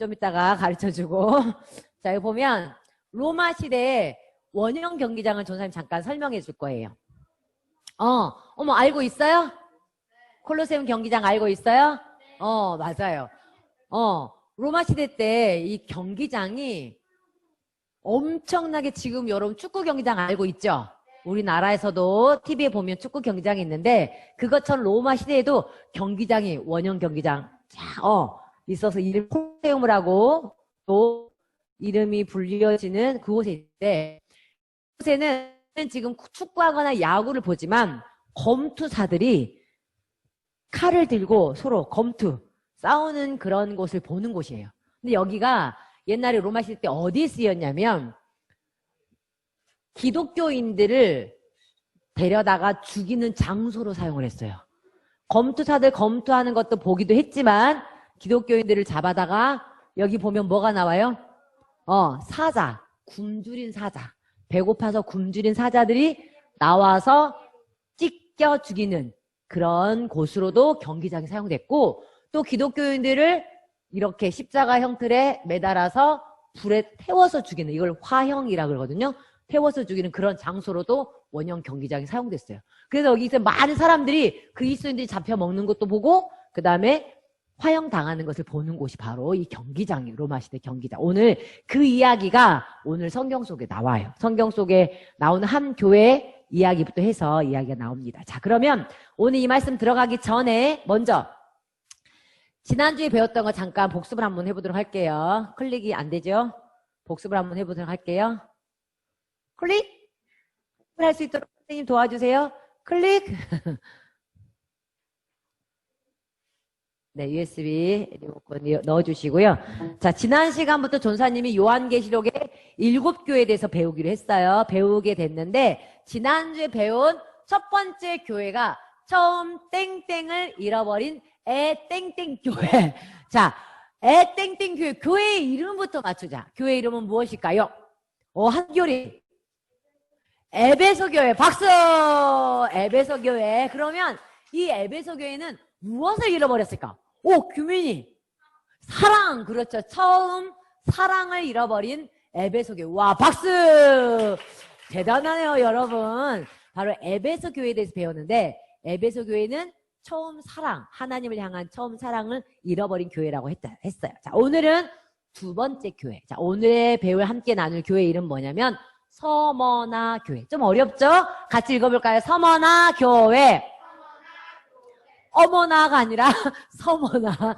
좀 이따가 가르쳐주고. 자, 여기 보면 로마 시대의 원형 경기장을 전사님 잠깐 설명해 줄 거예요. 어머, 알고 있어요? 콜로세움 경기장 알고 있어요? 맞아요. 로마 시대 때 이 경기장이 엄청나게, 지금 여러분 축구 경기장 알고 있죠? 우리나라에서도 TV에 보면 축구 경기장이 있는데, 그것처럼 로마 시대에도 경기장이 원형 경기장 있어서 이름 콜로세움을 하고 또 이름이 불려지는 그곳에 있는데, 그곳에는 지금 축구하거나 야구를 보지만 검투사들이 칼을 들고 서로 검투 싸우는 그런 곳을 보는 곳이에요. 근데 여기가 옛날에 로마 시대 때 어디에 쓰였냐면 기독교인들을 데려다가 죽이는 장소로 사용을 했어요. 검투사들 검투하는 것도 보기도 했지만 기독교인들을 잡아다가 여기 보면 뭐가 나와요? 사자, 굶주린 사자, 배고파서 굶주린 사자들이 나와서 찢겨 죽이는 그런 곳으로도 경기장이 사용됐고, 또 기독교인들을 이렇게 십자가 형틀에 매달아서 불에 태워서 죽이는, 이걸 화형이라고 그러거든요. 태워서 죽이는 그런 장소로도 원형 경기장이 사용됐어요. 그래서 여기서 많은 사람들이 그리스도인들이 잡혀 먹는 것도 보고, 그 다음에 화형 당하는 것을 보는 곳이 바로 이 경기장이에요. 로마 시대 경기장. 오늘 그 이야기가 오늘 성경 속에 나와요. 성경 속에 나오는 한 교회 이야기부터 해서 이야기가 나옵니다. 자, 그러면 오늘 이 말씀 들어가기 전에 먼저 지난주에 배웠던 거 잠깐 복습을 한번 해보도록 할게요. 클릭이 안 되죠? 복습을 한번 해보도록 할게요. 클릭! 할 수 있도록 선생님 도와주세요. 클릭! 네, USB 리모컨 넣어주시고요. 자, 지난 시간부터 전사님이 요한계시록의 7교회에 대해서 배우기로 했어요. 배우게 됐는데, 지난주에 배운 첫 번째 교회가 처음 땡땡을 잃어버린 땡땡 교회. 자, 땡땡 교회. 교회의 이름부터 맞추자. 교회 이름은 무엇일까요? 한교리. 에베소 교회. 박수! 에베소 교회. 그러면 이 에베소 교회는 무엇을 잃어버렸을까? 규민이. 사랑. 그렇죠. 처음 사랑을 잃어버린 에베소 교회. 와, 박수! 대단하네요, 여러분. 바로 에베소 교회에 대해서 배웠는데, 에베소 교회는 처음 사랑, 하나님을 향한 처음 사랑을 잃어버린 교회라고 했어요. 자, 오늘은 두 번째 교회. 자, 오늘의 배울 함께 나눌 교회 이름 뭐냐면 서머나 교회. 좀 어렵죠? 같이 읽어볼까요? 서머나 교회. 어머나가 아니라 서머나.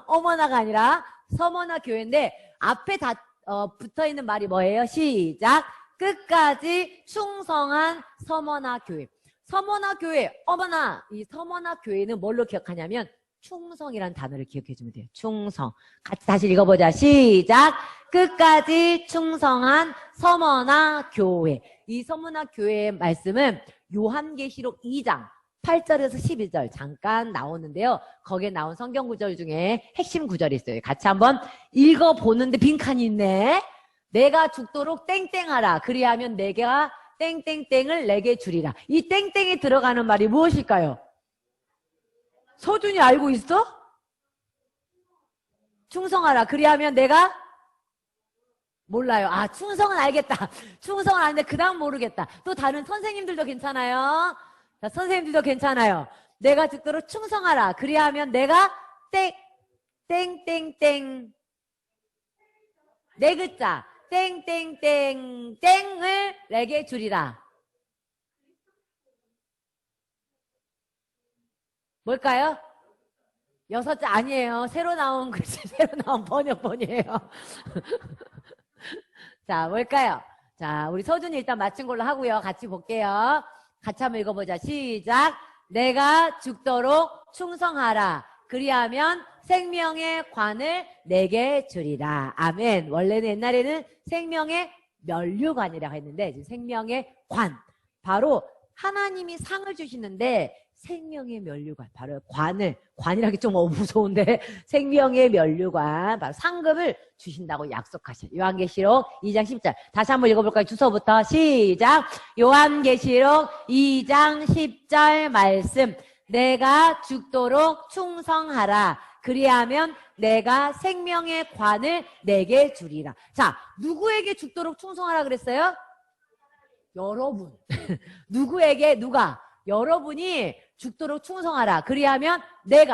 어머나가 아니라 서머나 교회인데 앞에 다 붙어있는 말이 뭐예요? 시작. 끝까지 충성한 서머나 교회. 서머나 교회, 어머나. 이 서머나 교회는 뭘로 기억하냐면 충성이라는 단어를 기억해주면 돼요. 충성. 같이 다시 읽어보자. 시작. 끝까지 충성한 서머나 교회. 이 서머나 교회의 말씀은 요한계시록 2장 8절에서 12절 잠깐 나오는데요. 거기에 나온 성경 구절 중에 핵심 구절이 있어요. 같이 한번 읽어보는데 빈칸이 있네. 내가 죽도록 땡땡하라. 그리하면 내가 땡땡땡을 내게 주리라. 이 땡땡에 들어가는 말이 무엇일까요? 서준이 알고 있어? 충성하라. 그리하면 내가 몰라요. 충성은 알겠다. 충성은 아는데 그 다음 모르겠다. 또 다른 선생님들도 괜찮아요. 자, 선생님들도 괜찮아요. 내가 죽도록 충성하라. 그리하면 내가 땡땡땡 네 글자 땡땡땡 땡을 내게 주리라. 뭘까요? 6자 아니에요. 새로 나온 글씨, 새로 나온 번역본이에요. 자, 뭘까요? 자, 우리 서준이 일단 맞춘 걸로 하고요. 같이 볼게요. 같이 한번 읽어보자. 시작. 내가 죽도록 충성하라. 그리하면 생명의 관을 내게 주리라. 아멘. 원래는 옛날에는 생명의 면류관이라고 했는데 지금 생명의 관. 바로 하나님이 상을 주시는데 생명의 면류관. 바로 관이라기 좀 무서운데 생명의 면류관. 바로 상급을 주신다고 약속하셔요. 요한계시록 2장 10절. 다시 한번 읽어볼까요? 주소부터 시작. 요한계시록 2장 10절 말씀. 내가 죽도록 충성하라. 그리하면 내가 생명의 관을 내게 주리라. 자, 누구에게 죽도록 충성하라 그랬어요? 여러분. 누구에게? 누가? 여러분이 죽도록 충성하라. 그리하면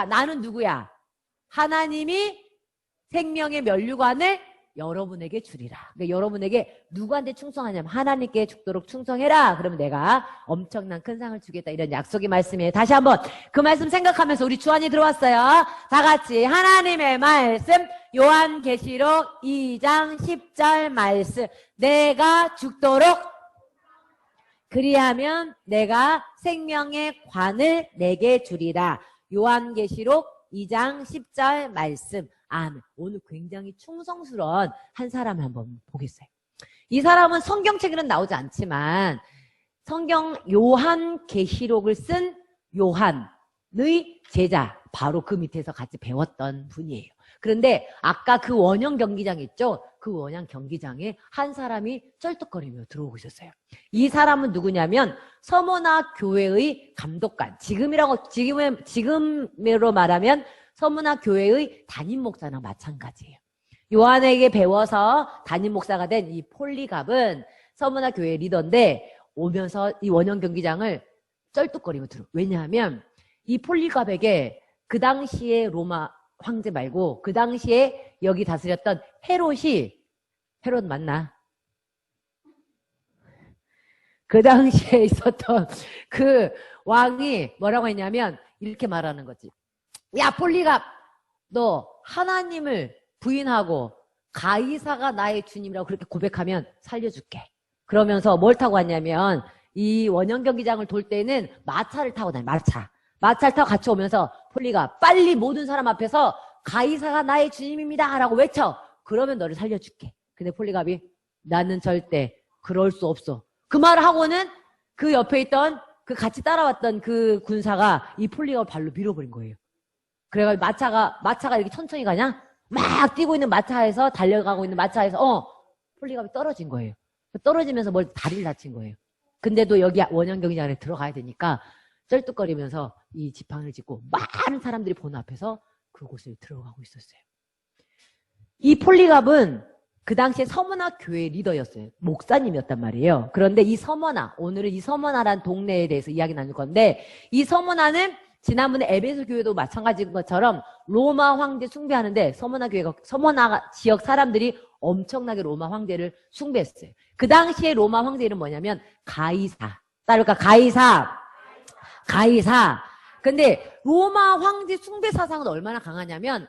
나는 누구야? 하나님이 생명의 면류관을 여러분에게 주리라. 그러니까 여러분에게 누구한테 충성하냐면 하나님께 죽도록 충성해라. 그러면 내가 엄청난 큰 상을 주겠다. 이런 약속의 말씀이에요. 다시 한번 그 말씀 생각하면서 우리 주안이 들어왔어요. 다 같이 하나님의 말씀 요한계시록 2장 10절 말씀. 내가 죽도록 그리하면 내가 생명의 관을 내게 주리라. 요한계시록 2장 10절 말씀. 아멘. 오늘 굉장히 충성스러운 한 사람을 한번 보겠어요. 이 사람은 성경책에는 나오지 않지만 성경 요한계시록을 쓴 요한의 제자, 바로 그 밑에서 같이 배웠던 분이에요. 그런데 아까 그 원형 경기장 있죠? 그 원형 경기장에 한 사람이 쩔뚝거리며 들어오고 있었어요. 이 사람은 누구냐면 서머나 교회의 감독관. 지금으로 말하면 서머나 교회의 담임 목사나 마찬가지예요. 요한에게 배워서 담임 목사가 된 이 폴리갑은 서머나 교회 리더인데 오면서 이 원형 경기장을 쩔뚝거리며 들어. 왜냐하면 이 폴리갑에게 그 당시에 로마 황제 말고 그 당시에 여기 다스렸던 헤롯 맞나? 그 당시에 있었던 그 왕이 뭐라고 했냐면 이렇게 말하는 거지. 야, 폴리갑, 너 하나님을 부인하고 가이사가 나의 주님이라고 그렇게 고백하면 살려줄게. 그러면서 뭘 타고 왔냐면 이 원형 경기장을 돌 때는 마차를 타고 다녀. 마차를 타고 같이 오면서 폴리갑, 빨리 모든 사람 앞에서 가이사가 나의 주님입니다 라고 외쳐. 그러면 너를 살려줄게. 근데 폴리갑이 나는 절대 그럴 수 없어. 그 말을 하고는 그 옆에 있던 그 같이 따라왔던 그 군사가 이 폴리갑을 발로 밀어버린 거예요. 그래가지고 마차가 이렇게 천천히 가냐? 막 뛰고 있는 마차에서, 달려가고 있는 마차에서, 폴리갑이 떨어진 거예요. 떨어지면서 다리를 다친 거예요. 근데도 여기 원형 경기장에 들어가야 되니까 쩔뚝거리면서 이 지팡이를 짚고 많은 사람들이 보는 앞에서 그곳을 들어가고 있었어요. 이 폴리갑은 그 당시에 서머나 교회 리더였어요. 목사님이었단 말이에요. 그런데 오늘은 이 서머나라는 동네에 대해서 이야기 나눌 건데, 이 서머나는 지난번에 에베소 교회도 마찬가지인 것처럼 로마 황제 숭배하는데 서머나 지역 사람들이 엄청나게 로마 황제를 숭배했어요. 그 당시에 로마 황제 이름 뭐냐면 가이사. 따를까? 가이사. 근데 로마 황제 숭배 사상은 얼마나 강하냐면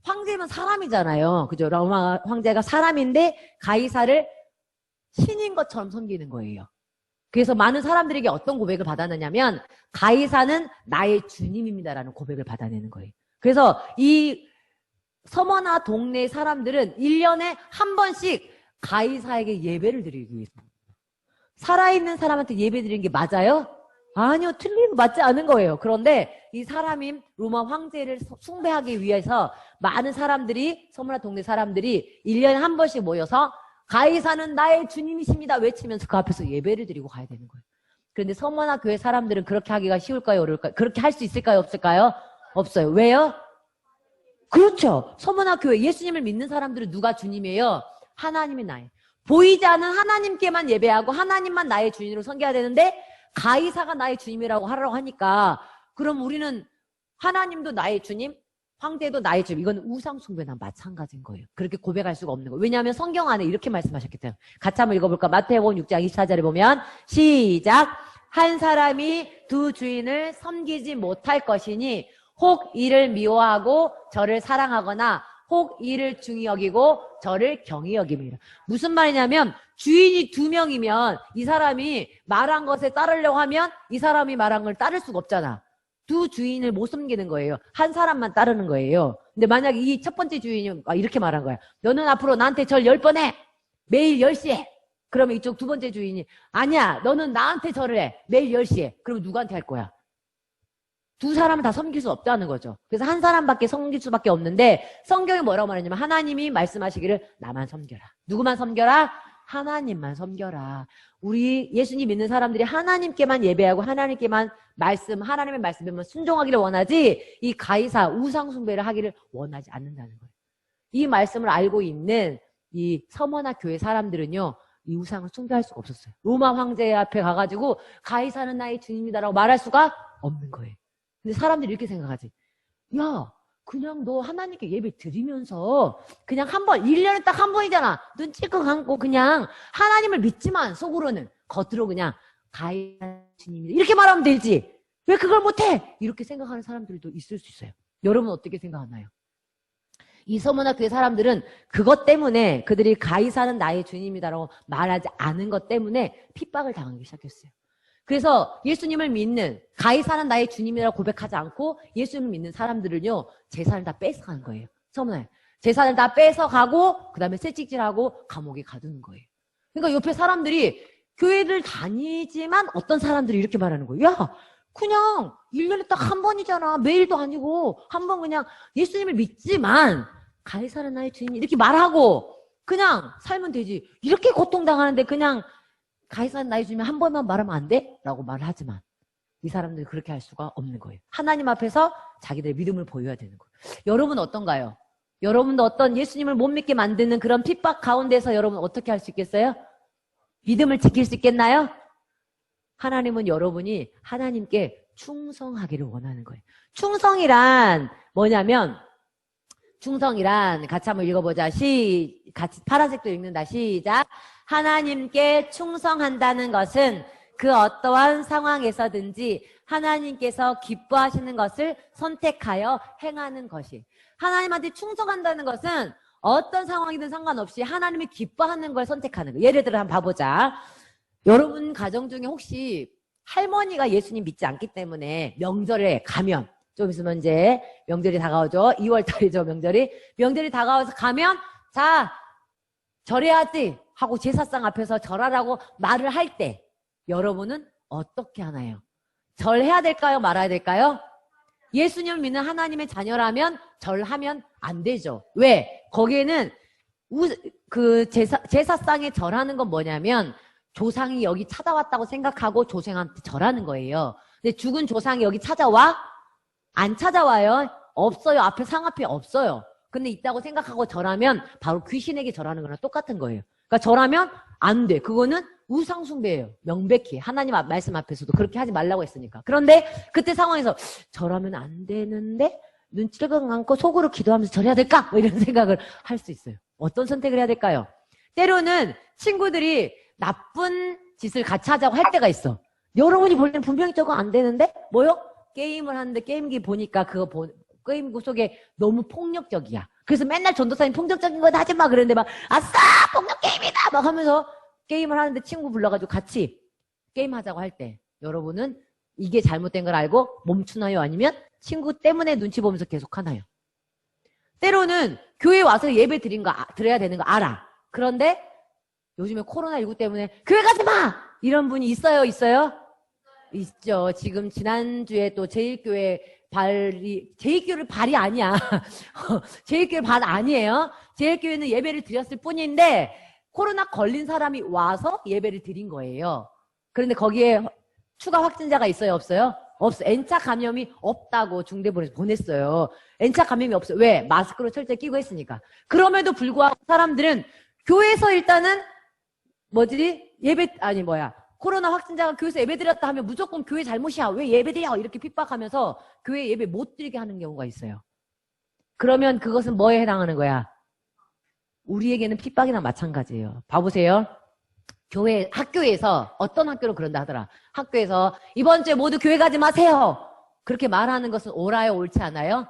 황제면 사람이잖아요. 그죠? 로마 황제가 사람인데 가이사를 신인 것처럼 섬기는 거예요. 그래서 많은 사람들에게 어떤 고백을 받아내냐면 가이사는 나의 주님입니다라는 고백을 받아내는 거예요. 그래서 이 서머나 동네 사람들은 1년에 한 번씩 가이사에게 예배를 드리기 위해서. 살아있는 사람한테 예배 드리는 게 맞아요? 아니요. 맞지 않은 거예요. 그런데 이 사람인 로마 황제를 숭배하기 위해서 많은 사람들이, 서머나 동네 사람들이 1년에 한 번씩 모여서 가이사는 나의 주님이십니다 외치면서 그 앞에서 예배를 드리고 가야 되는 거예요. 그런데 서머나 교회 사람들은 그렇게 하기가 쉬울까요? 어려울까요? 그렇게 할 수 있을까요? 없을까요? 없어요. 왜요? 그렇죠. 서머나 교회 예수님을 믿는 사람들은 누가 주님이에요? 하나님이 나의. 보이지 않는 하나님께만 예배하고 하나님만 나의 주님으로 섬겨야 되는데 가이사가 나의 주님이라고 하라고 하니까 그럼 우리는 하나님도 나의 주님, 황제도 나의 주님. 이건 우상숭배나 마찬가지인 거예요. 그렇게 고백할 수가 없는 거예요. 왜냐하면 성경 안에 이렇게 말씀하셨기 때문에. 같이 한번 읽어볼까? 마태복음 6장 24절에 보면 시작. 한 사람이 두 주인을 섬기지 못할 것이니 혹 이를 미워하고 저를 사랑하거나 혹 이를 중히 여기고 저를 경히 여김이라. 무슨 말이냐면 주인이 2명이면 이 사람이 말한 것에 따르려고 하면 이 사람이 말한 걸 따를 수가 없잖아. 두 주인을 못 섬기는 거예요. 한 사람만 따르는 거예요. 근데 만약에 이 첫 번째 주인이 이렇게 말한 거야. 너는 앞으로 나한테 절 10번 해. 매일 10시에. 그러면 이쪽 두 번째 주인이 아니야. 너는 나한테 절을 해. 매일 10시에. 그러면 누구한테 할 거야? 두 사람을 다 섬길 수 없다는 거죠. 그래서 한 사람밖에 섬길 수밖에 없는데 성경이 뭐라고 말하냐면 하나님이 말씀하시기를 나만 섬겨라. 누구만 섬겨라? 하나님만 섬겨라. 우리 예수님 믿는 사람들이 하나님께만 예배하고 하나님께만 하나님의 말씀에만 순종하기를 원하지 이 가이사 우상 숭배를 하기를 원하지 않는다는 거예요. 이 말씀을 알고 있는 이 서머나 교회 사람들은요. 이 우상을 숭배할 수가 없었어요. 로마 황제 앞에 가가지고 가이사는 나의 주님이다라고 말할 수가 없는 거예요. 근데 사람들이 이렇게 생각하지. 야, 그냥 너 하나님께 예배 드리면서 그냥 1년에 딱 한 번이잖아. 눈 찔끔 감고 그냥 하나님을 믿지만 속으로는 겉으로 그냥 가이사 주님이다. 이렇게 말하면 되지. 왜 그걸 못해? 이렇게 생각하는 사람들도 있을 수 있어요. 여러분 어떻게 생각하나요? 이 서머나 교회 사람들은 그것 때문에 그들이 가이사는 나의 주님이다라고 말하지 않은 것 때문에 핍박을 당하기 시작했어요. 그래서 예수님을 믿는 가이사는 나의 주님이라고 고백하지 않고 예수님을 믿는 사람들은요 재산을 다 뺏어가는 거예요. 서머나 재산을 다 뺏어가고 그 다음에 채찍질하고 감옥에 가두는 거예요. 그러니까 옆에 사람들이 교회를 다니지만 어떤 사람들이 이렇게 말하는 거예요. 야, 그냥 1년에 딱 한 번이잖아. 매일도 아니고 한 번 그냥 예수님을 믿지만 가이사는 나의 주님 이렇게 말하고 그냥 살면 되지. 이렇게 고통당하는데 그냥 가이사는 나의 주님 한 번만 말하면 안 돼? 라고 말을 하지만 이 사람들이 그렇게 할 수가 없는 거예요. 하나님 앞에서 자기들의 믿음을 보여야 되는 거예요. 여러분 어떤가요? 여러분도 어떤 예수님을 못 믿게 만드는 그런 핍박 가운데서 여러분 어떻게 할 수 있겠어요? 믿음을 지킬 수 있겠나요? 하나님은 여러분이 하나님께 충성하기를 원하는 거예요. 충성이란 뭐냐면 충성이란 같이 한번 읽어보자. 같이 파란색도 읽는다. 시작. 하나님께 충성한다는 것은 그 어떠한 상황에서든지 하나님께서 기뻐하시는 것을 선택하여 행하는 것이. 하나님한테 충성한다는 것은 어떤 상황이든 상관없이 하나님이 기뻐하는 걸 선택하는 거예요. 예를 들어 한번 봐보자. 여러분 가정 중에 혹시 할머니가 예수님 믿지 않기 때문에 명절에 가면 좀 있으면 이제 명절이 다가오죠. 2월 달이죠, 명절이. 명절이 다가와서 가면 자, 절해야지 하고 제사상 앞에서 절하라고 말을 할 때 여러분은 어떻게 하나요? 절해야 될까요? 말아야 될까요? 예수님을 믿는 하나님의 자녀라면 절하면 안 되죠. 왜? 거기에는 제사상에 절하는 건 뭐냐면 조상이 여기 찾아왔다고 생각하고 조상한테 절하는 거예요. 근데 죽은 조상이 여기 찾아와? 안 찾아와요. 없어요. 앞에 상 앞에 없어요. 근데 있다고 생각하고 절하면 바로 귀신에게 절하는 거랑 똑같은 거예요. 그러니까 절하면 안 돼. 그거는 우상숭배예요. 명백히. 하나님 말씀 앞에서도 그렇게 하지 말라고 했으니까. 그런데 그때 상황에서 절하면 안 되는데 눈치를 감고 속으로 기도하면서 절해야 될까? 뭐 이런 생각을 할 수 있어요. 어떤 선택을 해야 될까요? 때로는 친구들이 나쁜 짓을 같이 하자고 할 때가 있어. 여러분이 볼 때는 분명히 저거 안 되는데 뭐요? 게임을 하는데 게임기 보니까 게임기 속에 너무 폭력적이야. 그래서 맨날 전도사님 폭력적인 거 하지 마 그랬는데 막 아싸 폭력 게임이다 막 하면서 게임을 하는데 친구 불러가지고 같이 게임하자고 할 때 여러분은 이게 잘못된 걸 알고 멈추나요? 아니면 친구 때문에 눈치 보면서 계속 하나요? 때로는 교회 와서 예배 드려야 되는 거 알아. 그런데 요즘에 코로나19 때문에 교회 가지 마! 이런 분이 있어요? 있죠. 지금 지난주에 또 제일교회 발이 아니야. 제일교회 발 아니에요. 제일교회는 예배를 드렸을 뿐인데 코로나 걸린 사람이 와서 예배를 드린 거예요. 그런데 거기에 추가 확진자가 있어요? 없어요? 없어요. N차 감염이 없다고 중대본에서 보냈어요. N차 감염이 없어요. 왜? 마스크로 철저히 끼고 했으니까. 그럼에도 불구하고 사람들은 교회에서 일단은 코로나 확진자가 교회에서 예배 드렸다 하면 무조건 교회 잘못이야. 왜 예배 드려? 이렇게 핍박하면서 교회 예배 못 드리게 하는 경우가 있어요. 그러면 그것은 뭐에 해당하는 거야? 우리에게는 핍박이나 마찬가지예요. 봐보세요. 학교에서 어떤 학교로 그런다 하더라. 학교에서 이번 주에 모두 교회 가지 마세요. 그렇게 말하는 것은 옳아요? 옳지 않아요?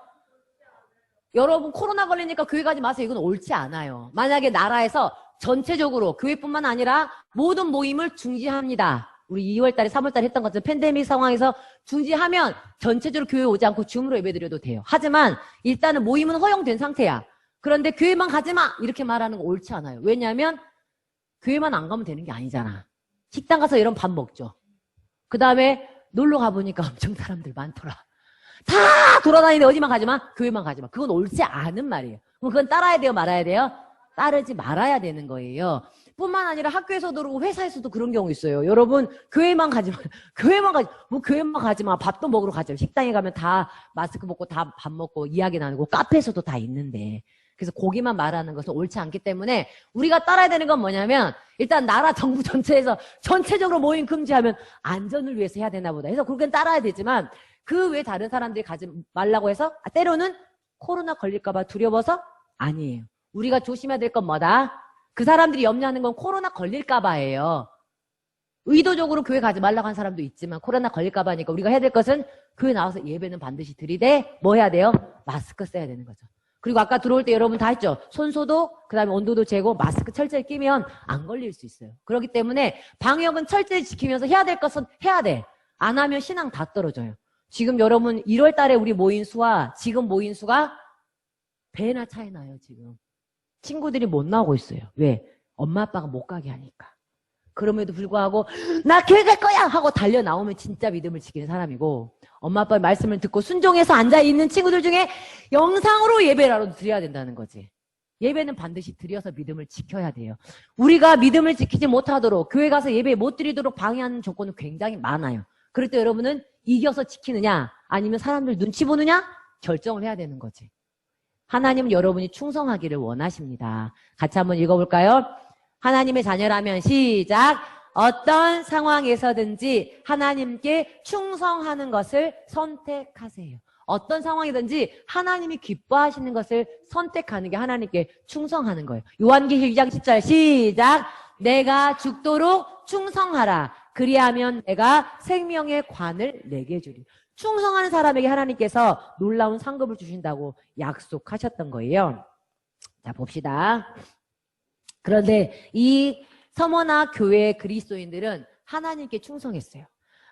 여러분 코로나 걸리니까 교회 가지 마세요. 이건 옳지 않아요. 만약에 나라에서 전체적으로 교회뿐만 아니라 모든 모임을 중지합니다. 우리 2월달에 3월달에 했던 것처럼 팬데믹 상황에서 중지하면 전체적으로 교회 오지 않고 줌으로 예배드려도 돼요. 하지만 일단은 모임은 허용된 상태야. 그런데 교회만 가지 마! 이렇게 말하는 거 옳지 않아요. 왜냐하면 교회만 안 가면 되는 게 아니잖아. 식당 가서 이런 밥 먹죠. 그 다음에 놀러 가보니까 엄청 사람들 많더라. 다 돌아다니는데 어디만 가지 마? 교회만 가지 마. 그건 옳지 않은 말이에요. 그럼 그건 따라야 돼요? 말아야 돼요? 따르지 말아야 되는 거예요. 뿐만 아니라 학교에서도 그러고 회사에서도 그런 경우 있어요. 여러분, 교회만 가지 마. 교회만 가지 마. 밥도 먹으러 가지 마. 식당에 가면 다 마스크 벗고 다 밥 먹고 이야기 나누고 카페에서도 다 있는데. 그래서 거기만 말하는 것은 옳지 않기 때문에 우리가 따라야 되는 건 뭐냐면 일단 나라 정부 전체에서 전체적으로 모임 금지하면 안전을 위해서 해야 되나 보다. 그래서 그렇게 따라야 되지만 그 외에 다른 사람들이 가지 말라고 해서 때로는 코로나 걸릴까봐 두려워서 아니에요. 우리가 조심해야 될 건 뭐다? 그 사람들이 염려하는 건 코로나 걸릴까봐예요. 의도적으로 교회 가지 말라고 한 사람도 있지만 코로나 걸릴까봐 하니까 우리가 해야 될 것은 교회 나와서 예배는 반드시 드리되 뭐 해야 돼요? 마스크 써야 되는 거죠. 그리고 아까 들어올 때 여러분 다 했죠? 손소독, 그 다음에 온도도 재고 마스크 철저히 끼면 안 걸릴 수 있어요. 그렇기 때문에 방역은 철저히 지키면서 해야 될 것은 해야 돼. 안 하면 신앙 다 떨어져요. 지금 여러분 1월 달에 우리 모인 수와 지금 모인 수가 배나 차이 나요, 지금. 친구들이 못 나오고 있어요. 왜? 엄마 아빠가 못 가게 하니까. 그럼에도 불구하고 나 교회 갈 거야 하고 달려 나오면 진짜 믿음을 지키는 사람이고 엄마 아빠의 말씀을 듣고 순종해서 앉아있는 친구들 중에 영상으로 예배라도 드려야 된다는 거지. 예배는 반드시 드려서 믿음을 지켜야 돼요. 우리가 믿음을 지키지 못하도록 교회 가서 예배 못 드리도록 방해하는 조건은 굉장히 많아요. 그럴 때 여러분은 이겨서 지키느냐 아니면 사람들 눈치 보느냐 결정을 해야 되는 거지. 하나님은 여러분이 충성하기를 원하십니다. 같이 한번 읽어볼까요? 하나님의 자녀라면 시작. 어떤 상황에서든지 하나님께 충성하는 것을 선택하세요. 어떤 상황이든지 하나님이 기뻐하시는 것을 선택하는 게 하나님께 충성하는 거예요. 요한계시록 2장 10절 시작. 내가 죽도록 충성하라. 그리하면 내가 생명의 관을 내게 주리. 충성하는 사람에게 하나님께서 놀라운 상급을 주신다고 약속하셨던 거예요. 자, 봅시다. 그런데 이 서머나 교회의 그리스도인들은 하나님께 충성했어요.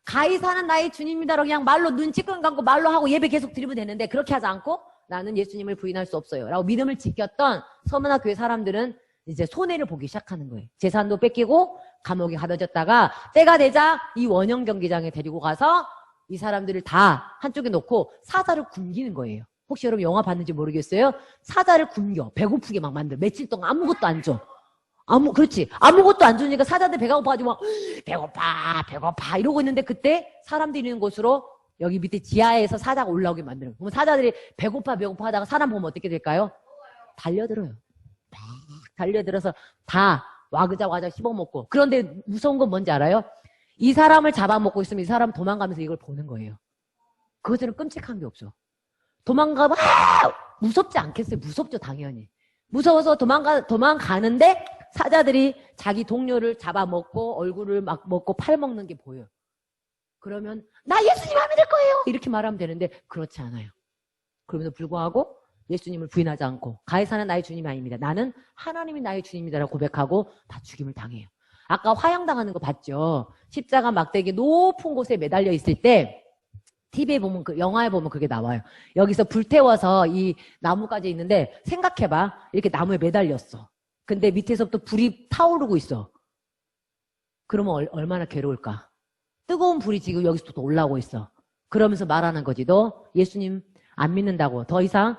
가이사는 나의 주님이다라고 그냥 말로 눈 찌끈 감고 말로 하고 예배 계속 드리면 되는데 그렇게 하지 않고 나는 예수님을 부인할 수 없어요 라고 믿음을 지켰던 서머나 교회 사람들은 이제 손해를 보기 시작하는 거예요. 재산도 뺏기고 감옥에 가둬졌다가 때가 되자 이 원형 경기장에 데리고 가서 이 사람들을 다 한쪽에 놓고 사자를 굶기는 거예요. 혹시 여러분 영화 봤는지 모르겠어요? 사자를 굶겨. 배고프게 막 만들어. 며칠 동안 아무것도 안 줘. 그렇지. 아무것도 안 주니까 사자들 배가 고파가지고 막 배고파 이러고 있는데 그때 사람들이 있는 곳으로 여기 밑에 지하에서 사자가 올라오게 만드는 거예요. 그럼 사자들이 배고파 하다가 사람 보면 어떻게 될까요? 달려들어요. 막 달려들어서 다 와그작 씹어먹고. 그런데 무서운 건 뭔지 알아요? 이 사람을 잡아먹고 있으면 이 사람 도망가면서 이걸 보는 거예요. 그것들은 끔찍한 게 없어. 도망가면 무섭지 않겠어요? 무섭죠, 당연히. 무서워서 도망가는데 사자들이 자기 동료를 잡아먹고 얼굴을 막 먹고 팔먹는 게 보여. 그러면 나 예수님 안 믿을 거예요 이렇게 말하면 되는데 그렇지 않아요. 그럼에도 불구하고 예수님을 부인하지 않고 가이사는 나의 주님이 아닙니다. 나는 하나님이 나의 주님이다라고 고백하고 다 죽임을 당해요. 아까 화형당하는 거 봤죠? 십자가 막대기 높은 곳에 매달려 있을 때 TV에 보면 영화에 보면 그게 나와요. 여기서 불태워서 이 나무까지 있는데 생각해봐. 이렇게 나무에 매달렸어. 근데 밑에서부터 불이 타오르고 있어. 그러면 얼마나 괴로울까? 뜨거운 불이 지금 여기서부터 올라오고 있어. 그러면서 말하는 거지. 너 예수님 안 믿는다고. 더 이상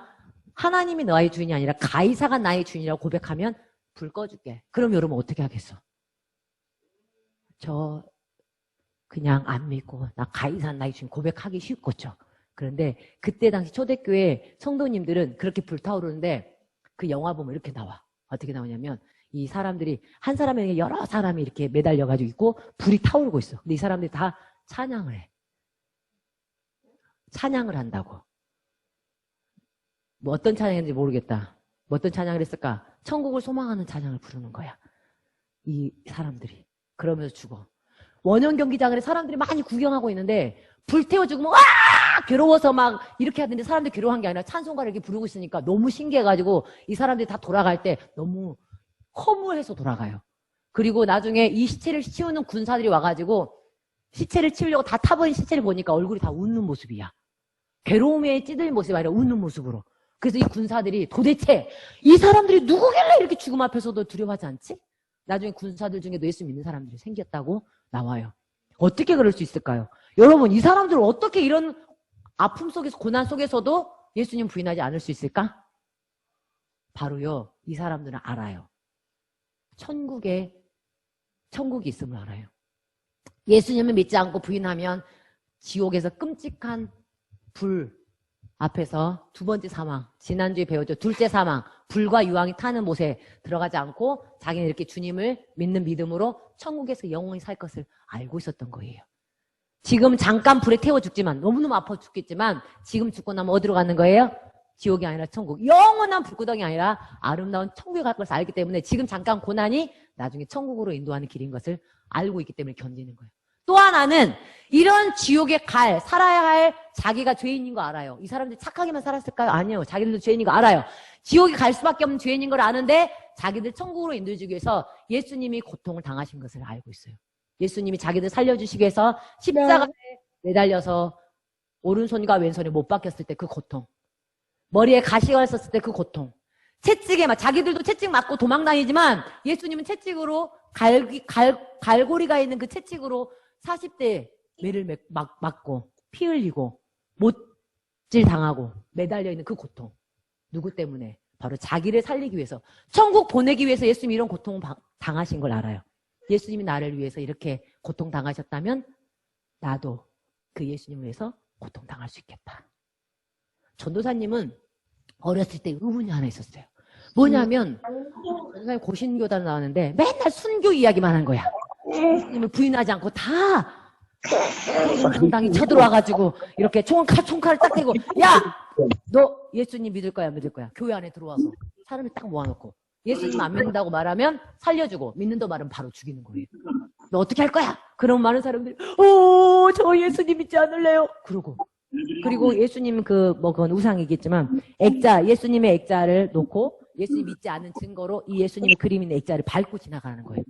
하나님이 너의 주인이 아니라 가이사가 나의 주인이라고 고백하면 불 꺼줄게. 그럼 여러분 어떻게 하겠어? 저 그냥 안 믿고 나 가이사 나의 주인 고백하기 쉽겠죠. 그런데 그때 당시 초대교회 성도님들은 그렇게 불타오르는데 그 영화 보면 이렇게 나와. 어떻게 나오냐면 이 사람들이 한 사람에게 여러 사람이 이렇게 매달려가지고 있고 불이 타오르고 있어. 근데 이 사람들이 다 찬양을 해. 찬양을 한다고. 뭐 어떤 찬양인지 모르겠다. 뭐 어떤 찬양을 했을까? 천국을 소망하는 찬양을 부르는 거야. 이 사람들이. 그러면서 죽어. 원형 경기장에 사람들이 많이 구경하고 있는데 불태워 죽으면 와! 괴로워서 막 이렇게 하는데 사람들이 괴로워한 게 아니라 찬송가를 이렇게 부르고 있으니까 너무 신기해가지고 이 사람들이 다 돌아갈 때 너무 허무해서 돌아가요. 그리고 나중에 이 시체를 치우는 군사들이 와가지고 시체를 치우려고 다 타버린 시체를 보니까 얼굴이 다 웃는 모습이야. 괴로움에 찌들린 모습이 아니라 웃는 모습으로. 그래서 이 군사들이 도대체 이 사람들이 누구길래 이렇게 죽음 앞에서도 두려워하지 않지? 나중에 군사들 중에도 예수 믿는 사람들이 생겼다고 나와요. 어떻게 그럴 수 있을까요? 여러분, 이 사람들은 어떻게 이런 아픔 속에서, 고난 속에서도 예수님 부인하지 않을 수 있을까? 바로요, 이 사람들은 알아요. 천국이 있음을 알아요. 예수님을 믿지 않고 부인하면 지옥에서 끔찍한 불 앞에서 두 번째 사망, 지난주에 배웠죠. 둘째 사망, 불과 유황이 타는 못에 들어가지 않고 자기는 이렇게 주님을 믿는 믿음으로 천국에서 영원히 살 것을 알고 있었던 거예요. 지금 잠깐 불에 태워 죽지만, 너무너무 아파 죽겠지만 지금 죽고 나면 어디로 가는 거예요? 지옥이 아니라 천국. 영원한 불구덩이 아니라 아름다운 천국에 갈 것을 알기 때문에 지금 잠깐 고난이 나중에 천국으로 인도하는 길인 것을 알고 있기 때문에 견디는 거예요. 또 하나는 이런 지옥에 살아야 할 자기가 죄인인 거 알아요. 이 사람들이 착하게만 살았을까요? 아니에요. 자기들도 죄인인 거 알아요. 지옥에 갈 수밖에 없는 죄인인 걸 아는데 자기들 천국으로 인도해주기 위해서 예수님이 고통을 당하신 것을 알고 있어요. 예수님이 자기들 살려주시기 위해서 십자가에 매달려서 오른손과 왼손이 못 박혔을 때 그 고통, 머리에 가시가 있었을 때 그 고통, 채찍에 자기들도 채찍 맞고 도망 다니지만 예수님은 채찍으로 갈고리가 있는 그 채찍으로 40대 매를 맞고 피 흘리고 못질 당하고 매달려 있는 그 고통. 누구 때문에? 바로 자기를 살리기 위해서, 천국 보내기 위해서 예수님이 이런 고통을 당하신 걸 알아요. 예수님이 나를 위해서 이렇게 고통 당하셨다면 나도 그 예수님을 위해서 고통 당할 수 있겠다. 전도사님은 어렸을 때 의문이 하나 있었어요. 뭐냐면 전도사님 고신교단 나왔는데 맨날 순교 이야기만 한 거야. 예수님을 부인하지 않고 다 상당히 쳐들어와가지고 이렇게 총칼을 딱 대고, 야! 너 예수님 믿을 거야 안 믿을 거야? 교회 안에 들어와서 사람을 딱 모아놓고 예수님 안 믿는다고 말하면 살려주고, 믿는다고 말하면 바로 죽이는 거예요. 너 어떻게 할 거야? 그럼 많은 사람들이 저 예수님 믿지 않을래요? 그리고 예수님 그건 우상이겠지만 예수님의 액자를 놓고 예수님 믿지 않은 증거로 이 예수님의 그림 있는 액자를 밟고 지나가는 거예요.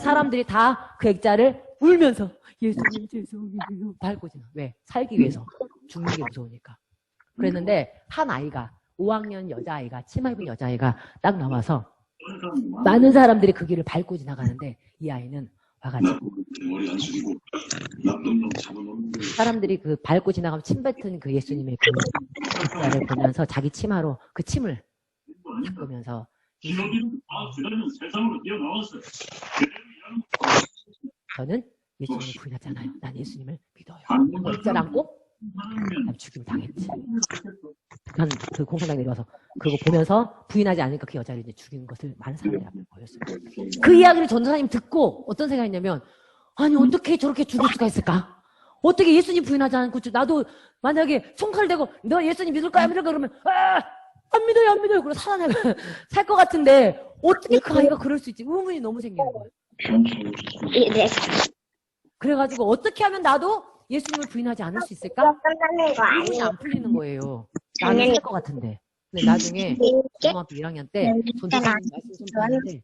사람들이 다 그 액자를 울면서 예수님 죄송해요 밟고 지나. 왜? 살기 위해서. 죽는 게 무서우니까. 그랬는데 한 아이가, 5학년 여자아이가, 치마 입은 여자아이가 딱 나와서 많은 사람들이 그 길을 밟고 지나가는데 이 아이는 와가지고 사람들이 그 밟고 지나가면 침 뱉은 그 예수님의 그 액자를 보면서 자기 치마로 그 침을 닦으면서 저는 예수님을 부인하잖아요. 난 예수님을 믿어요. 액자를 안고 죽임을 당했지. 난 그 공산당에 내려와서 그거 보면서 부인하지 않으니까 그 여자를 이제 죽이는 것을 많은 사람들이 앞에 보였어요. 그 이야기를 전도사님 듣고 어떤 생각이냐면, 아니 어떻게 저렇게 죽을 수가 있을까? 어떻게 예수님 부인하지 않고, 나도 만약에 총칼 대고 너 예수님 믿을 거야 안 믿을 거야 그러면 안 믿어요 그러고 살 것 같은데 어떻게 그 아이가 그럴 수 있지? 의문이 너무 생기는 거예요. 그래가지고 어떻게 하면 나도 예수님을 부인하지 않을 수 있을까? 의문이 안 풀리는 거예요. 나는 살 것 같은데. 근데 나중에 중학교 1학년 때 전도사님 말씀 좀 듣는데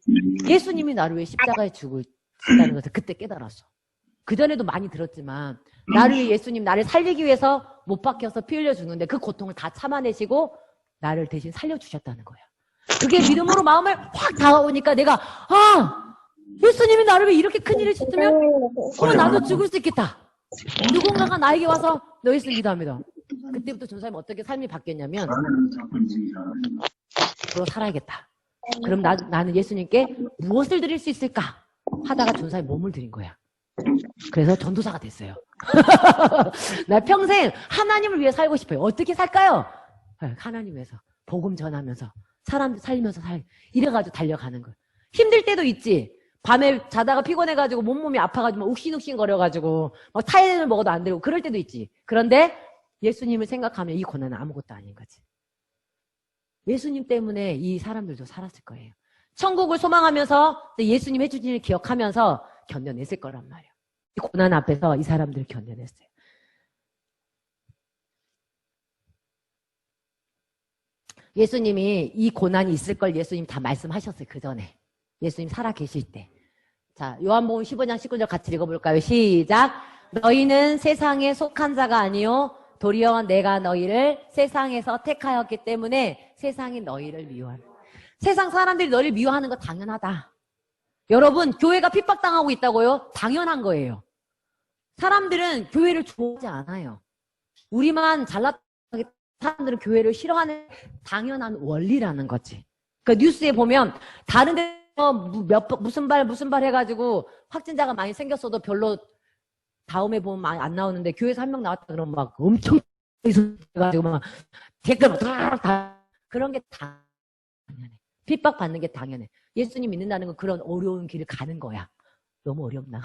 예수님이 나를 위해 십자가에 죽었다는 것을 그때 깨달았어. 그전에도 많이 들었지만 나를 위해 예수님 나를 살리기 위해서 못 박혀서 피 흘려 죽는데 그 고통을 다 참아내시고 나를 대신 살려주셨다는 거야. 그게 믿음으로 마음을 확 다가오니까 내가 예수님이 나를 위해 이렇게 큰 일을 짓으면 나도 죽을 수 있겠다. 누군가가 나에게 와서 너 예수님 믿어합니다. 그때부터 전사님 어떻게 삶이 바뀌었냐면 앞으로 살아야겠다. 그럼 나는 예수님께 무엇을 드릴 수 있을까? 하다가 전사님 몸을 드린 거야. 그래서 전도사가 됐어요. 나 평생 하나님을 위해 살고 싶어요. 어떻게 살까요? 하나님 위해서 복음 전하면서 사람들 살리면서 이래가지고 달려가는 거예요. 힘들 때도 있지. 밤에 자다가 피곤해가지고 몸이 아파가지고 욱신욱신 거려가지고 타이레놀 먹어도 안 되고 그럴 때도 있지. 그런데 예수님을 생각하면 이 고난은 아무것도 아닌 거지. 예수님 때문에 이 사람들도 살았을 거예요. 천국을 소망하면서 예수님 해주신 일을 기억하면서 견뎌냈을 거란 말이에요. 이 고난 앞에서 이 사람들 견뎌냈어요. 예수님이 이 고난이 있을 걸 예수님 다 말씀하셨어요. 그 전에. 예수님 살아 계실 때. 자, 요한복음 15장 19절 같이 읽어볼까요? 시작. 너희는 세상에 속한 자가 아니요 도리어 내가 너희를 세상에서 택하였기 때문에 세상이 너희를 미워하는. 세상 사람들이 너희를 미워하는 거 당연하다. 여러분, 교회가 핍박당하고 있다고요? 당연한 거예요. 사람들은 교회를 좋아하지 않아요. 우리만 잘났다고 사람들은 교회를 싫어하는 당연한 원리라는 거지. 그 뉴스에 보면 다른 데 무슨 발 해가지고 확진자가 많이 생겼어도 별로 다음에 보면 많이 안 나오는데 교회에서 한 명 나왔다 그러면 막 엄청 해가지고 막 댓글 막 다 그런 게 당연해. 핍박받는 게 당연해. 예수님 믿는다는 건 그런 어려운 길을 가는 거야. 너무 어렵나?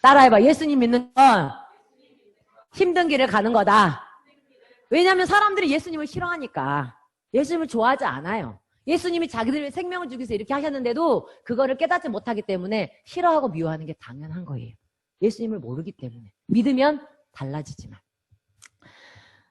따라해봐. 예수님 믿는 건 힘든 길을 가는 거다. 왜냐하면 사람들이 예수님을 싫어하니까. 예수님을 좋아하지 않아요. 예수님이 자기들의 생명을 주기 위해서 이렇게 하셨는데도 그거를 깨닫지 못하기 때문에 싫어하고 미워하는 게 당연한 거예요. 예수님을 모르기 때문에. 믿으면 달라지지만.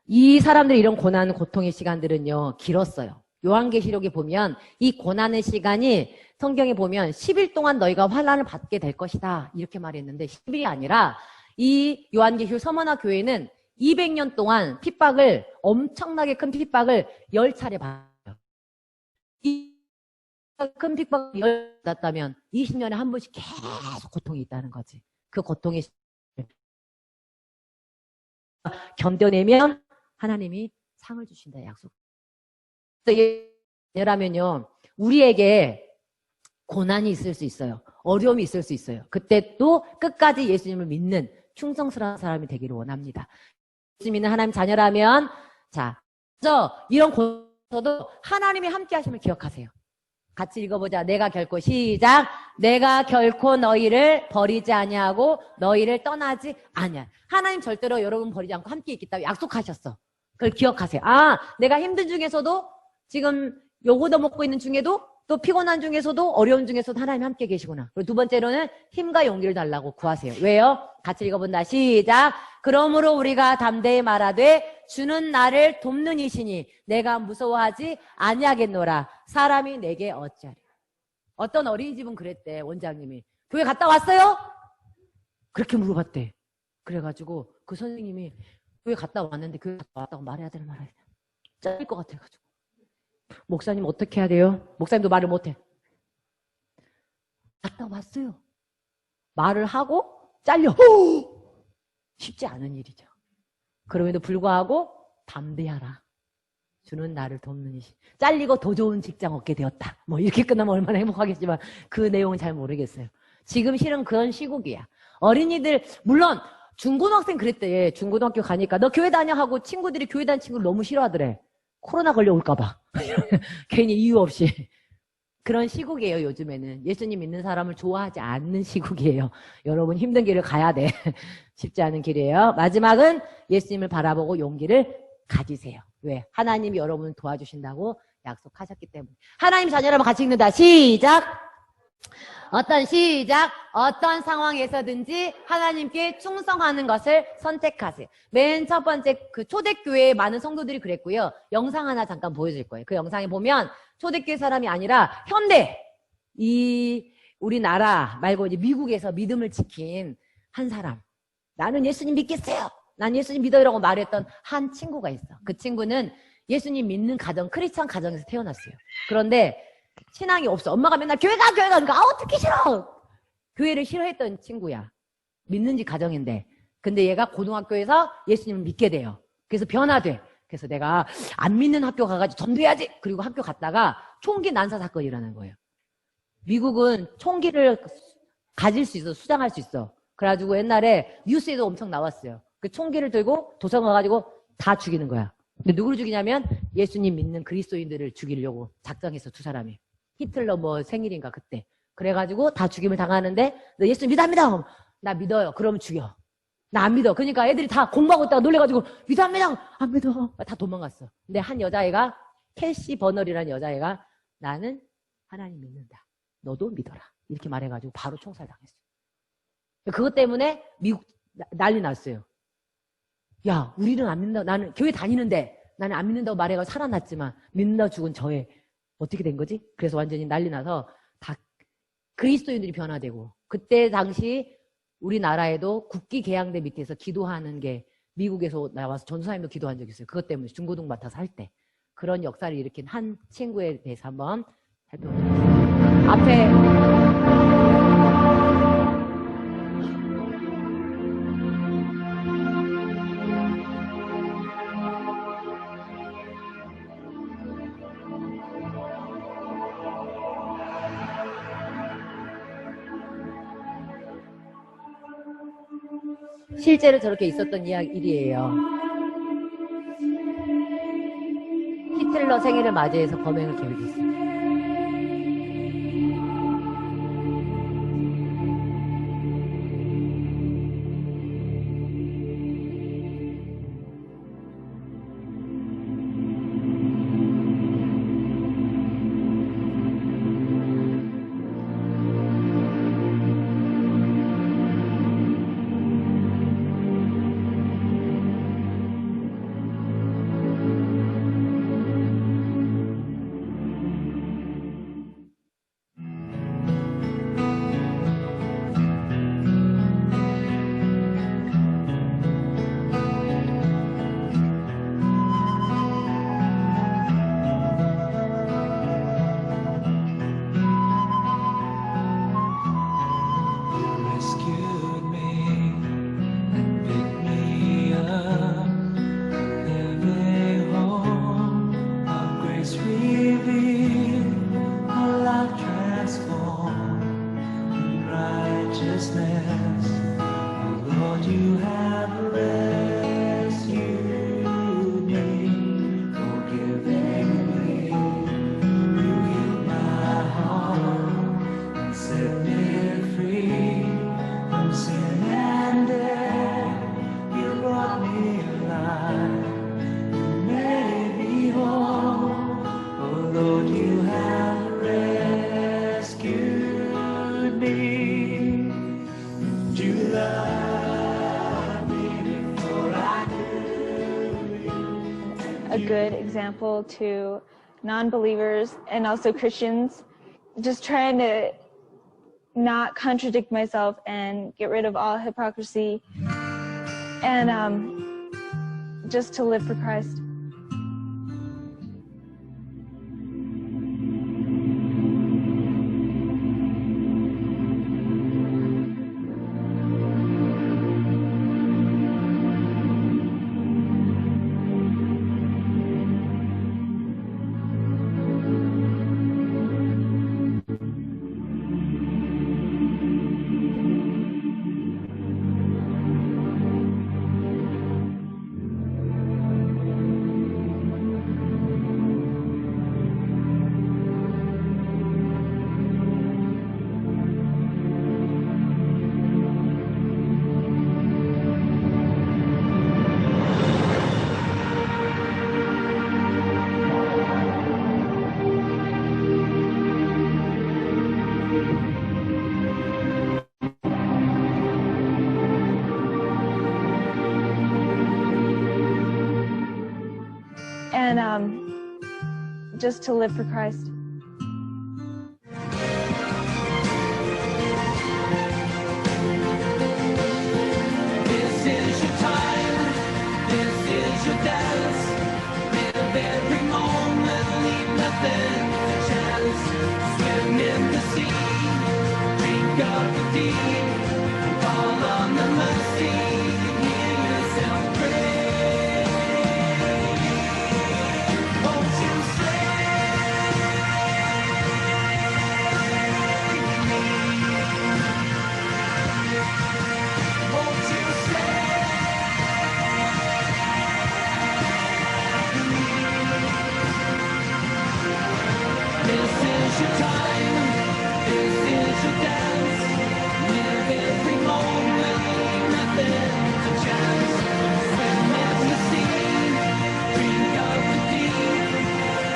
이 사람들이 이런 고난, 고통의 시간들은요, 길었어요. 요한계시록에 보면 이 고난의 시간이 성경에 보면 10일 동안 너희가 환난을 받게 될 것이다. 이렇게 말했는데 10일이 아니라 이 요한계시록 서머나 교회는 200년 동안 핍박을, 엄청나게 큰 핍박을 10차례 받아요. 이 큰 핍박을 10차례 받았다면 20년에 한 번씩 계속 고통이 있다는 거지. 그 고통의 견뎌내면 하나님이 상을 주신다 약속. 예라면요, 우리에게 고난이 있을 수 있어요. 어려움이 있을 수 있어요. 그때 또 끝까지 예수님을 믿는 충성스러운 사람이 되기를 원합니다. 예수 믿는 하나님 자녀라면, 자, 이런 고난에서도 하나님이 함께 하심을 기억하세요. 같이 읽어보자. 내가 결코 시작. 내가 결코 너희를 버리지 아니하고 너희를 떠나지 아니야. 하나님 절대로 여러분 버리지 않고 함께 있겠다고 약속하셨어. 그걸 기억하세요. 아, 내가 힘든 중에서도 지금 요거도 먹고 있는 중에도 또 피곤한 중에서도 어려운 중에서도 하나님 함께 계시구나. 그리고 두 번째로는 힘과 용기를 달라고 구하세요. 왜요? 같이 읽어본다. 시작. 그러므로 우리가 담대히 말하되 주는 나를 돕는 이시니 내가 무서워하지 아니하겠노라. 사람이 내게 어찌하리. 어떤 어린이집은 그랬대. 원장님이. 교회 갔다 왔어요? 그렇게 물어봤대. 그래가지고 그 선생님이 교회 갔다 왔는데 교회 갔다 왔다고 말해야 되나 말아야 되나. 잘릴 것 같아가지고. 목사님 어떻게 해야 돼요? 목사님도 말을 못해. 갔다 왔어요. 말을 하고 잘려. 쉽지 않은 일이죠. 그럼에도 불구하고 담대하라. 주는 나를 돕는 이시. 잘리고 더 좋은 직장 얻게 되었다. 뭐 이렇게 끝나면 얼마나 행복하겠지만 그 내용은 잘 모르겠어요. 지금 실은 그런 시국이야. 어린이들 물론 중고등학생 그랬대. 중고등학교 가니까 너 교회 다녀 하고 친구들이 교회 다니는 친구를 너무 싫어하더래. 코로나 걸려올까봐. 괜히 이유 없이. 그런 시국이에요, 요즘에는. 예수님 믿는 사람을 좋아하지 않는 시국이에요. 여러분 힘든 길을 가야 돼. 쉽지 않은 길이에요. 마지막은 예수님을 바라보고 용기를 가지세요. 왜? 하나님이 여러분을 도와주신다고 약속하셨기 때문에. 하나님 자녀라면 같이 읽는다. 시작! 어떤 상황에서든지 하나님께 충성하는 것을 선택하세요. 맨 첫 번째 그 초대교회의 많은 성도들이 그랬고요. 영상 하나 잠깐 보여줄 거예요. 그 영상에 보면 초대교회 사람이 아니라 현대 우리나라 말고 이제 미국에서 믿음을 지킨 한 사람. 나는 예수님 믿겠어요. 난 예수님 믿어요라고 말했던 한 친구가 있어. 그 친구는 예수님 믿는 가정, 크리스찬 가정에서 태어났어요. 그런데 신앙이 없어. 엄마가 맨날 교회 가! 그러니까 어떻게 싫어! 교회를 싫어했던 친구야. 믿는지 가정인데. 근데 얘가 고등학교에서 예수님을 믿게 돼요. 그래서 변화돼. 그래서 내가 안 믿는 학교 가가지고 전도해야지! 그리고 학교 갔다가 총기 난사 사건이 일어난 거예요. 미국은 총기를 가질 수 있어. 수장할 수 있어. 그래가지고 옛날에 뉴스에도 엄청 나왔어요. 그 총기를 들고 도서관 가가지고 다 죽이는 거야. 근데 누구를 죽이냐면 예수님 믿는 그리스도인들을 죽이려고 작정했어. 두 사람이. 히틀러 뭐 생일인가 그때. 그래가지고 다 죽임을 당하는데 너 예수 믿어 안 믿어? 나 믿어요. 그러면 죽여. 나 안 믿어. 그러니까 애들이 다 공부하고 있다가 놀래가지고 믿어 안 믿어? 안 믿어. 다 도망갔어. 근데 한 여자애가 캐시 버널이라는 여자애가 나는 하나님 믿는다. 너도 믿어라. 이렇게 말해가지고 바로 총살당했어. 그것 때문에 미국 난리 났어요. 야, 우리는 안 믿는다. 나는 교회 다니는데 나는 안 믿는다고 말해가지고 살아났지만 믿는다고 죽은 저애 어떻게 된 거지? 그래서 완전히 난리 나서 다 그리스도인들이 변화되고 그때 당시 우리나라에도 국기 개양대 밑에서 기도하는 게 미국에서 나와서 전도사님도 기도한 적이 있어요. 그것 때문에 중고등 맡아서 할 때 그런 역사를 일으킨 한 친구에 대해서 한번 살펴보겠습니다. 앞에 실제로 저렇게 있었던 일이에요. 히틀러 생일을 맞이해서 범행을 계획했어요. A good example to non-believers and also Christians, just trying to not contradict myself and get rid of all hypocrisy and just to live for Christ. And just to live for Christ. This is your time, this is your dance. Live every moment, leave nothing to chance. Swim in the sea, drink of the deep, fall on the mercy, hear yourself pray. Your time, this is your dance. Live every moment, leave nothing to chance. Swim in the sea, drink of the deep,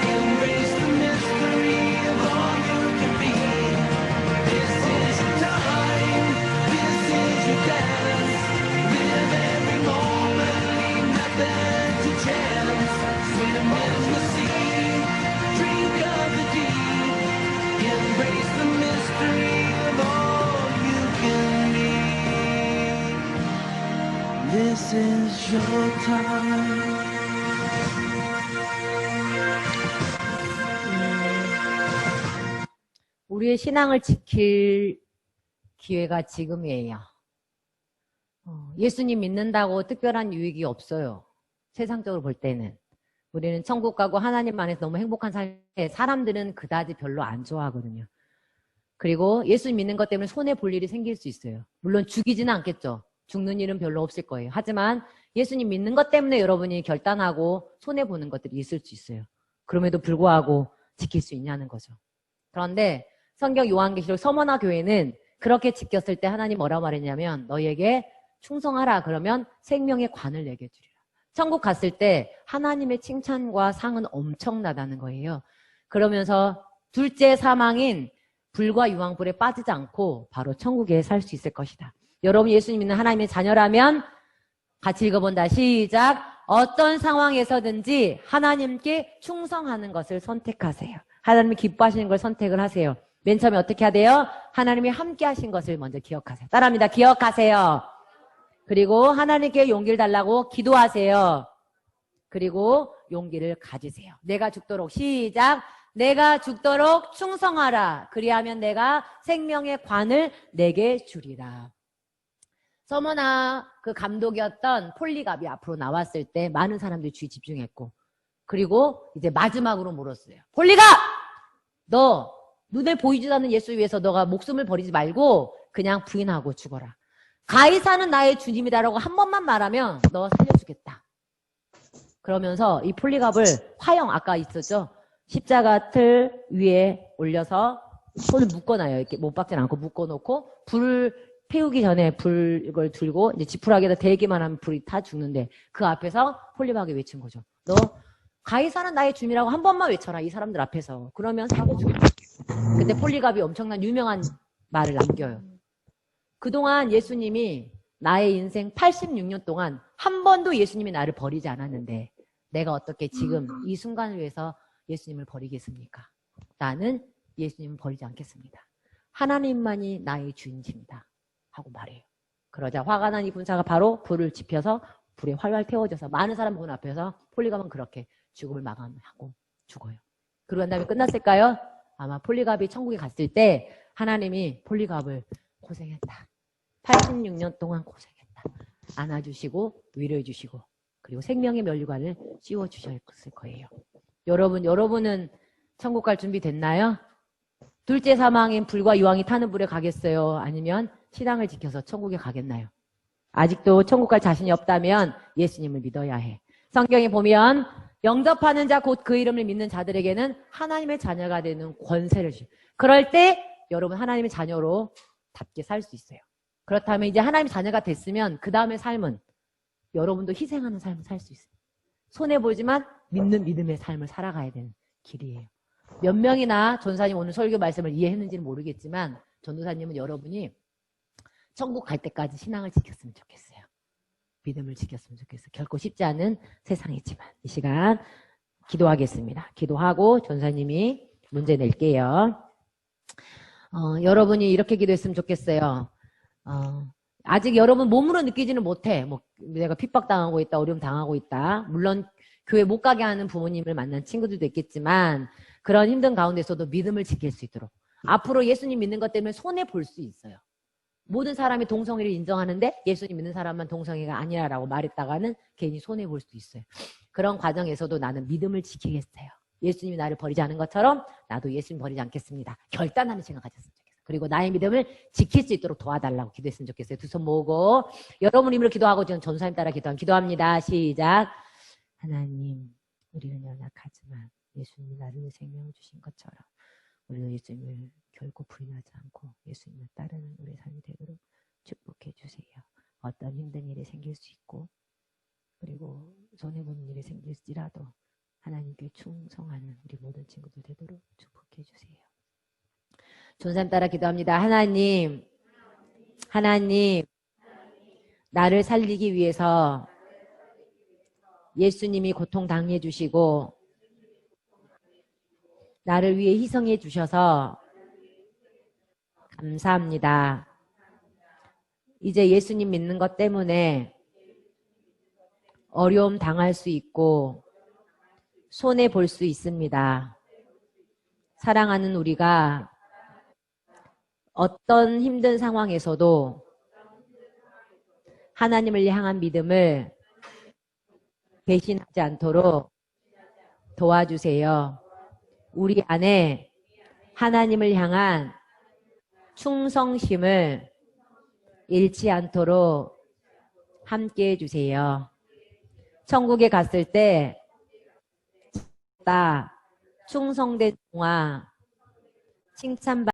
embrace the mystery of all you can be. This is your time, this is your dance. Live every moment, leave nothing to chance. Swim in the sea, drink of the deep. Embrace the mystery of all you can be. This is your time. 우리의 신앙을 지킬 기회가 지금이에요. 예수님 믿는다고 특별한 유익이 없어요. 세상적으로 볼 때는. 우리는 천국 가고 하나님 안에서 너무 행복한 삶에 사람들은 그다지 별로 안 좋아하거든요. 그리고 예수 믿는 것 때문에 손해 볼 일이 생길 수 있어요. 물론 죽이지는 않겠죠. 죽는 일은 별로 없을 거예요. 하지만 예수님 믿는 것 때문에 여러분이 결단하고 손해보는 것들이 있을 수 있어요. 그럼에도 불구하고 지킬 수 있냐는 거죠. 그런데 성경 요한계시록 서머나 교회는 그렇게 지켰을 때 하나님 뭐라고 말했냐면 너희에게 충성하라. 그러면 생명의 관을 내게 주리라. 천국 갔을 때 하나님의 칭찬과 상은 엄청나다는 거예요. 그러면서 둘째 사망인 불과 유황불에 빠지지 않고 바로 천국에 살 수 있을 것이다. 여러분 예수님 믿는 하나님의 자녀라면 같이 읽어본다. 시작. 어떤 상황에서든지 하나님께 충성하는 것을 선택하세요. 하나님이 기뻐하시는 걸 선택을 하세요. 맨 처음에 어떻게 해야 돼요? 하나님이 함께 하신 것을 먼저 기억하세요. 따라합니다. 기억하세요. 그리고 하나님께 용기를 달라고 기도하세요. 그리고 용기를 가지세요. 내가 죽도록 시작. 내가 죽도록 충성하라. 그리하면 내가 생명의 관을 내게 주리라. 서머나 그 감독이었던 폴리갑이 앞으로 나왔을 때 많은 사람들이 주의 집중했고 그리고 이제 마지막으로 물었어요. 폴리갑! 너 눈에 보이지도 않는 예수 위해서 너가 목숨을 버리지 말고 그냥 부인하고 죽어라. 가이사는 나의 주님이다라고 한 번만 말하면 너 살려주겠다. 그러면서 이 폴리갑을 화형 아까 있었죠? 십자가 틀 위에 올려서 손을 묶어놔요. 이렇게 못 박지 않고 묶어놓고 불 태우기 전에 이걸 들고 이제 지푸라기에다 대기만 하면 불이 타 죽는데 그 앞에서 폴리갑이 외친 거죠. 너 가이사는 나의 주님이라고 한 번만 외쳐라. 이 사람들 앞에서. 그러면 살려주겠다. 그때 폴리갑이 엄청난 유명한 말을 남겨요. 그동안 예수님이 나의 인생 86년 동안 한 번도 예수님이 나를 버리지 않았는데 내가 어떻게 지금 이 순간을 위해서 예수님을 버리겠습니까? 나는 예수님을 버리지 않겠습니다. 하나님만이 나의 주인이십니다. 하고 말해요. 그러자 화가 난 이 군사가 바로 불을 지펴서 불에 활활 태워져서 많은 사람 문 앞에서 폴리갑은 그렇게 죽음을 마감하고 죽어요. 그러고 난 다음에 끝났을까요? 아마 폴리갑이 천국에 갔을 때 하나님이 폴리갑을 고생했다. 86년 동안 고생했다. 안아주시고 위로해주시고 그리고 생명의 면류관을 씌워주셨을 거예요. 여러분은 천국 갈 준비 됐나요? 둘째 사망인 불과 유황이 타는 불에 가겠어요? 아니면 신앙을 지켜서 천국에 가겠나요? 아직도 천국 갈 자신이 없다면 예수님을 믿어야 해. 성경에 보면 영접하는 자 곧 그 이름을 믿는 자들에게는 하나님의 자녀가 되는 권세를 주셔요. 그럴 때 여러분 하나님의 자녀로 답게 살 수 있어요. 그렇다면 이제 하나님의 자녀가 됐으면 그 다음의 삶은 여러분도 희생하는 삶을 살 수 있어요. 손해보지만 믿는 믿음의 삶을 살아가야 되는 길이에요. 몇 명이나 전도사님 오늘 설교 말씀을 이해했는지는 모르겠지만 전도사님은 여러분이 천국 갈 때까지 신앙을 지켰으면 좋겠어요. 믿음을 지켰으면 좋겠어요. 결코 쉽지 않은 세상이지만 이 시간 기도하겠습니다. 기도하고 전도사님이 문제 낼게요. 여러분이 이렇게 기도했으면 좋겠어요. 아직 여러분 몸으로 느끼지는 못해. 뭐 내가 핍박당하고 있다, 어려움 당하고 있다. 물론 교회 못 가게 하는 부모님을 만난 친구들도 있겠지만 그런 힘든 가운데서도 믿음을 지킬 수 있도록 앞으로 예수님 믿는 것 때문에 손해 볼 수 있어요. 모든 사람이 동성애를 인정하는데 예수님 믿는 사람만 동성애가 아니라라고 말했다가는 괜히 손해 볼 수도 있어요. 그런 과정에서도 나는 믿음을 지키겠어요. 예수님이 나를 버리지 않은 것처럼 나도 예수님 버리지 않겠습니다. 결단하는 시간 가졌으면 좋겠어요. 그리고 나의 믿음을 지킬 수 있도록 도와달라고 기도했으면 좋겠어요. 두 손 모으고 여러분 이름으로 기도하고 지금 전사님 따라 기도합니다. 시작. 하나님, 우리는 연약하지만 예수님이 나를 생명을 주신 것처럼 우리는 예수님을 결코 부인하지 않고 예수님을 따르는 우리의 삶이 되도록 축복해 주세요. 어떤 힘든 일이 생길 수 있고 그리고 손해보는 일이 생길지라도 하나님께 충성하는 우리 모든 친구들 되도록 축복해 주세요. 전사님 따라 기도합니다. 하나님, 나를 살리기 위해서 예수님이 고통 당해 주시고 나를 위해 희생해 주셔서 감사합니다. 이제 예수님 믿는 것 때문에 어려움 당할 수 있고 손해 볼 수 있습니다. 사랑하는 우리가 어떤 힘든 상황에서도 하나님을 향한 믿음을 배신하지 않도록 도와주세요. 우리 안에 하나님을 향한 충성심을 잃지 않도록 함께 해주세요. 천국에 갔을 때 충성된 종아 칭찬받